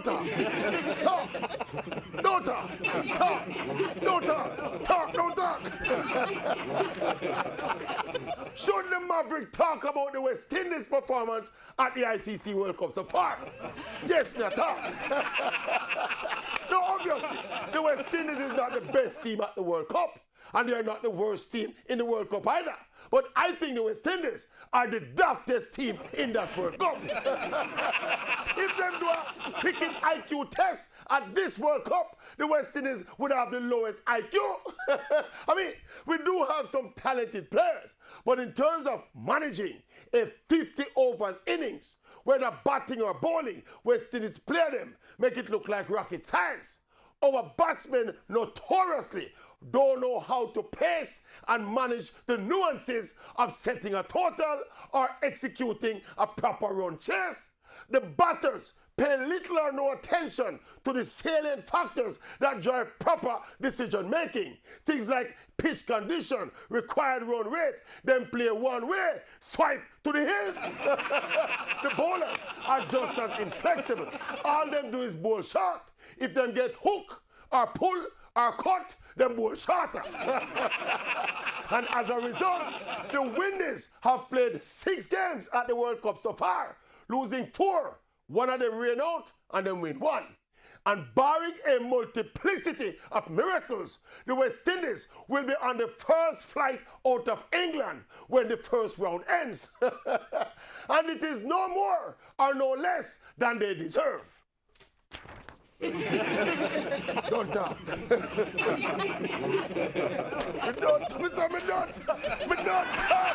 Don't talk. Talk. Don't talk. Talk. Don't talk. Talk. Don't talk. Should the Maverick talk about the West Indies performance at the ICC World Cup so far? Yes, me a talk. No, obviously, the West Indies is not the best team at the World Cup. And they are not the worst team in the World Cup either. But I think the West Indies are the darkest team in that World Cup. If them do a cricket IQ test at this World Cup, the West Indies would have the lowest IQ. I mean, we do have some talented players, but in terms of managing a 50 overs innings, whether batting or bowling, West Indies play them, make it look like rocket science. Our batsmen notoriously don't know how to pace and manage the nuances of setting a total or executing a proper run chase. The batters pay little or no attention to the salient factors that drive proper decision making. Things like pitch condition, required run rate, then play one way, swipe to the hills. The bowlers are just as inflexible. All them do is bowl short. If them get hook or pull or cut, them bowl shorter. And as a result, the Windies have played 6 games at the World Cup so far, losing 4. One of them rain out and then win 1. And barring a multiplicity of miracles, the West Indies will be on the first flight out of England when the first round ends. And it is no more or no less than they deserve. Don't talk. Me don't talk.